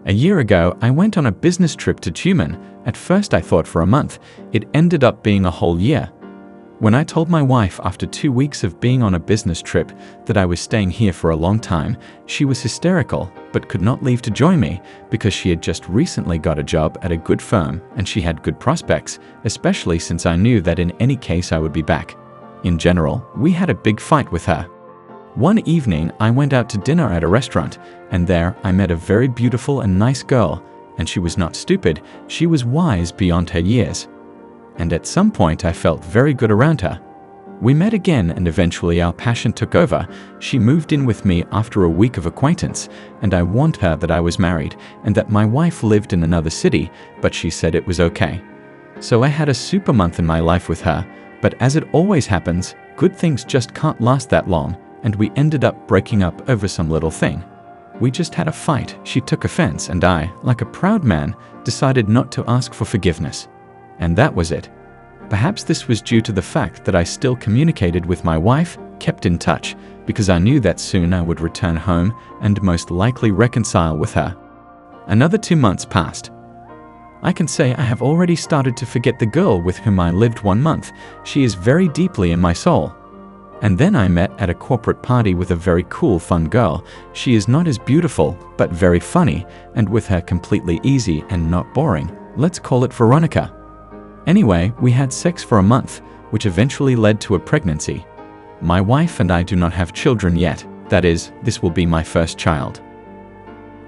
A year ago, I went on a business trip to Tumen. At first I thought for a month. It ended up being a whole year. When I told my wife after 2 weeks of being on a business trip that I was staying here for a long time, she was hysterical, but could not leave to join me because she had just recently got a job at a good firm and she had good prospects, especially since I knew that in any case I would be back. In general, we had a big fight with her. One evening, I went out to dinner at a restaurant, and there I met a very beautiful and nice girl, and she was not stupid, she was wise beyond her years. And at some point I felt very good around her. We met again and eventually our passion took over. She moved in with me after a week of acquaintance, and I warned her that I was married and that my wife lived in another city, but she said it was okay. So I had a super month in my life with her, but as it always happens, good things just can't last that long, and we ended up breaking up over some little thing. We just had a fight, she took offense, and I, like a proud man, decided not to ask for forgiveness. And that was it. Perhaps this was due to the fact that I still communicated with my wife, kept in touch, because I knew that soon I would return home and most likely reconcile with her. Another 2 months passed. I can say I have already started to forget the girl with whom I lived 1 month. She is very deeply in my soul. And then I met at a corporate party with a very cool, fun girl. She is not as beautiful, but very funny, and with her completely easy and not boring. Let's call it Veronica. Anyway, we had sex for a month, which eventually led to a pregnancy. My wife and I do not have children yet. That is, this will be my first child.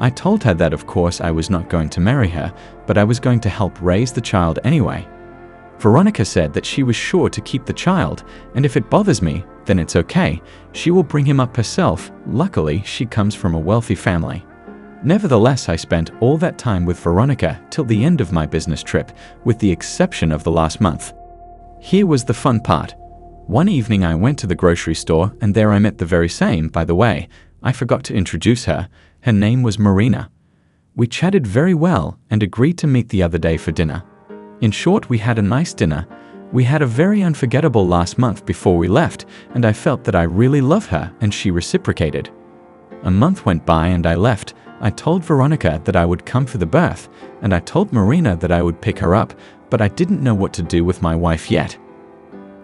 I told her that of course I was not going to marry her, but I was going to help raise the child anyway. Veronica said that she was sure to keep the child, and if it bothers me, then it's okay. She will bring him up herself. Luckily, she comes from a wealthy family. Nevertheless, I spent all that time with Veronica till the end of my business trip, with the exception of the last month. Here was the fun part. One evening I went to the grocery store, and there I met the very same, by the way. I forgot to introduce her. Her name was Marina. We chatted very well and agreed to meet the other day for dinner. In short, we had a nice dinner. We had a very unforgettable last month before we left, and I felt that I really love her and she reciprocated. A month went by and I left. I told Veronica that I would come for the birth, and I told Marina that I would pick her up, but I didn't know what to do with my wife yet.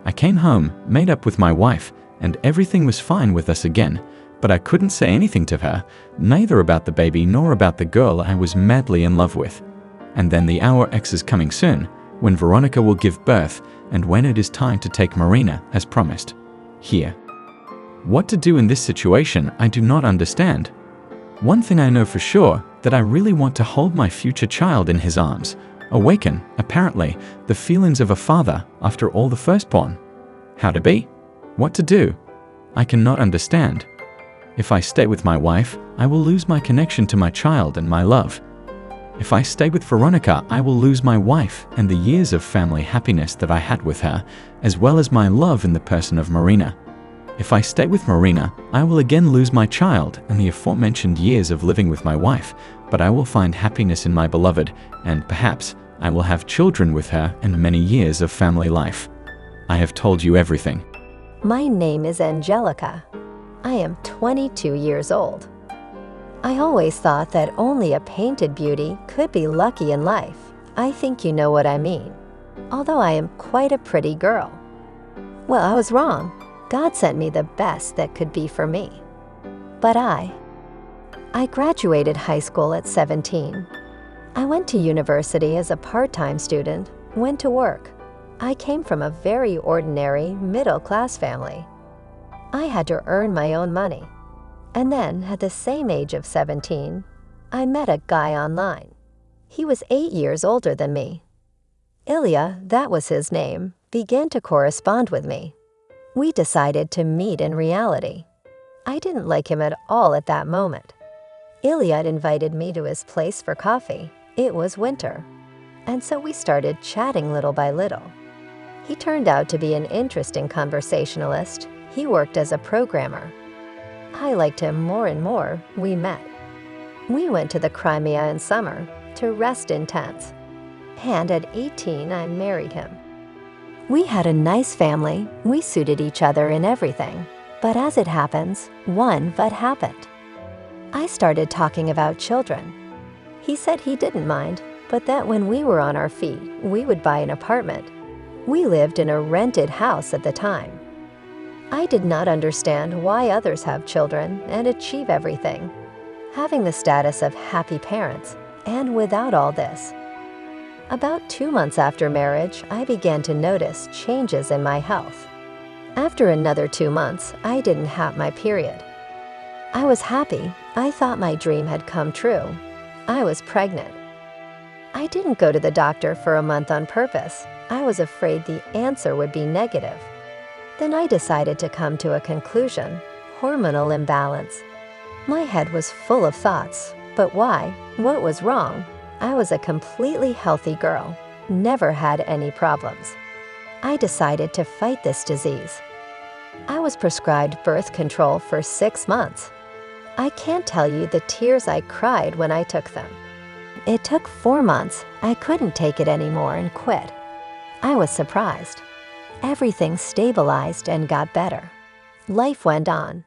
I came home, made up with my wife, and everything was fine with us again, but I couldn't say anything to her, neither about the baby nor about the girl I was madly in love with. And then the hour X is coming soon, when Veronica will give birth, and when it is time to take Marina, as promised. Here. What to do in this situation, I do not understand. One thing I know for sure, that I really want to hold my future child in his arms, awaken, apparently, the feelings of a father after all the firstborn. How to be? What to do? I cannot understand. If I stay with my wife, I will lose my connection to my child and my love. If I stay with Veronica, I will lose my wife and the years of family happiness that I had with her, as well as my love in the person of Marina. If I stay with Marina, I will again lose my child and the aforementioned years of living with my wife, but I will find happiness in my beloved, and perhaps I will have children with her and many years of family life. I have told you everything. My name is Angelica. I am 22 years old. I always thought that only a painted beauty could be lucky in life. I think you know what I mean. Although I am quite a pretty girl. Well, I was wrong. God sent me the best that could be for me. But I graduated high school at 17. I went to university as a part-time student, went to work. I came from a very ordinary middle-class family. I had to earn my own money. And then, at the same age of 17, I met a guy online. He was 8 years older than me. Ilya, that was his name, began to correspond with me. We decided to meet in reality. I didn't like him at all at that moment. Ilya had invited me to his place for coffee. It was winter. And so we started chatting little by little. He turned out to be an interesting conversationalist. He worked as a programmer. I liked him more and more. We met. We went to the Crimea in summer to rest in tents. And at 18, I married him. We had a nice family. We suited each other in everything. But as it happens, one but happened. I started talking about children. He said he didn't mind, but that when we were on our feet, we would buy an apartment. We lived in a rented house at the time. I did not understand why others have children and achieve everything, having the status of happy parents, and without all this. About 2 months after marriage, I began to notice changes in my health. After another 2 months, I didn't have my period. I was happy. I thought my dream had come true. I was pregnant. I didn't go to the doctor for a month on purpose. I was afraid the answer would be negative. Then I decided to come to a conclusion: hormonal imbalance. My head was full of thoughts. But why? What was wrong? I was a completely healthy girl, never had any problems. I decided to fight this disease. I was prescribed birth control for 6 months. I can't tell you the tears I cried when I took them. It took 4 months. I couldn't take it anymore and quit. I was surprised. Everything stabilized and got better. Life went on.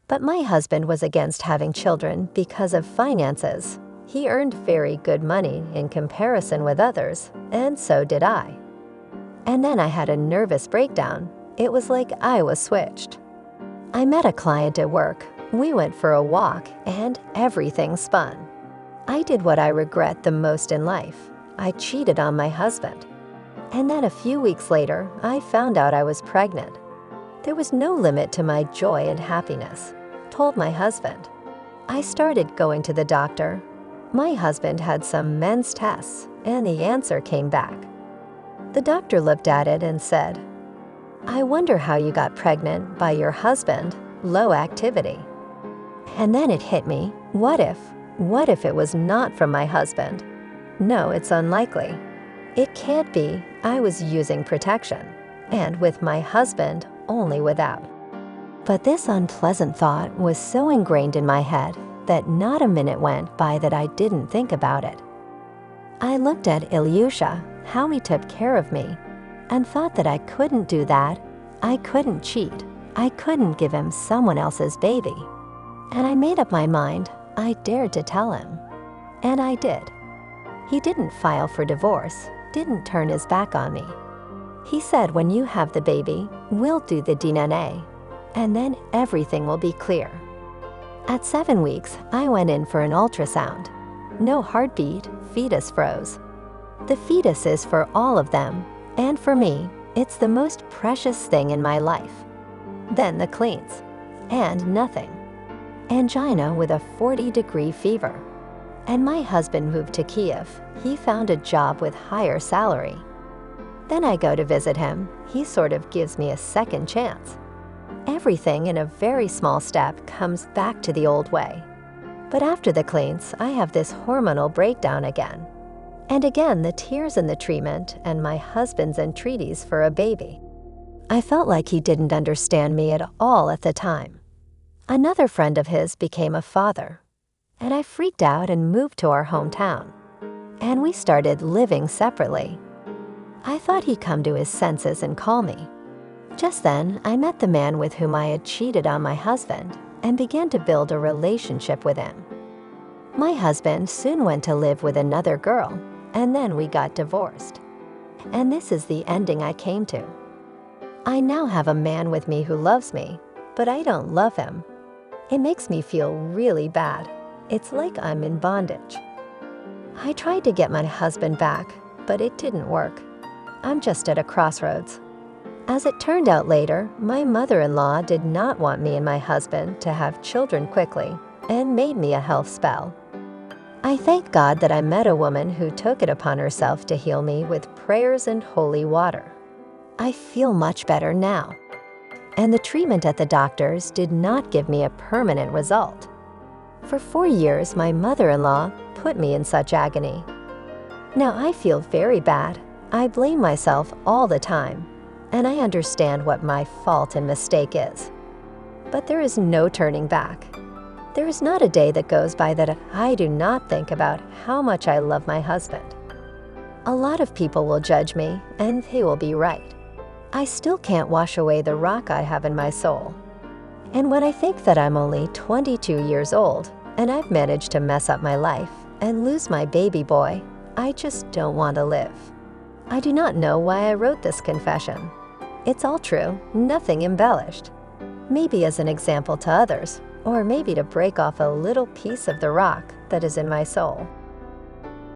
But my husband was against having children because of finances. He earned very good money in comparison with others, and so did I. And then I had a nervous breakdown. It was like I was switched. I met a client at work. We went for a walk, and everything spun. I did what I regret the most in life. I cheated on my husband. And then a few weeks later, I found out I was pregnant. There was no limit to my joy and happiness. Told my husband. I started going to the doctor. My husband had some men's tests, and the answer came back. The doctor looked at it and said, "I wonder how you got pregnant by your husband, low activity." And then it hit me, what if it was not from my husband? No, it's unlikely. It can't be. I was using protection, and with my husband, only without. But this unpleasant thought was so ingrained in my head that not a minute went by that I didn't think about it. I looked at Ilyusha, how he took care of me, and thought that I couldn't do that. I couldn't cheat. I couldn't give him someone else's baby. And I made up my mind. I dared to tell him. And I did. He didn't file for divorce, didn't turn his back on me. He said, when you have the baby, we'll do the DNA, and then everything will be clear. At 7 weeks, I went in for an ultrasound. No heartbeat, fetus froze. The fetus is for all of them, and for me, it's the most precious thing in my life. Then the cleans, and nothing. Angina with a 40-degree fever. And my husband moved to Kiev. He found a job with higher salary. Then I go to visit him. He sort of gives me a second chance. Everything in a very small step comes back to the old way. But after the cleans, I have this hormonal breakdown again. And again, the tears in the treatment and my husband's entreaties for a baby. I felt like he didn't understand me at all at the time. Another friend of his became a father, and I freaked out and moved to our hometown. And we started living separately. I thought he'd come to his senses and call me. Just then, I met the man with whom I had cheated on my husband and began to build a relationship with him. My husband soon went to live with another girl, and then we got divorced. And this is the ending I came to. I now have a man with me who loves me, but I don't love him. It makes me feel really bad. It's like I'm in bondage. I tried to get my husband back, but it didn't work. I'm just at a crossroads. As it turned out later, my mother-in-law did not want me and my husband to have children quickly and made me a health spell. I thank God that I met a woman who took it upon herself to heal me with prayers and holy water. I feel much better now. And the treatment at the doctor's did not give me a permanent result. For 4 years, my mother-in-law put me in such agony. Now I feel very bad. I blame myself all the time, and I understand what my fault and mistake is. But there is no turning back. There is not a day that goes by that I do not think about how much I love my husband. A lot of people will judge me, and they will be right. I still can't wash away the rock I have in my soul. And when I think that I'm only 22 years old, and I've managed to mess up my life, and lose my baby boy. I just don't want to live. I do not know why I wrote this confession. It's all true, nothing embellished. Maybe as an example to others, or maybe to break off a little piece of the rock that is in my soul.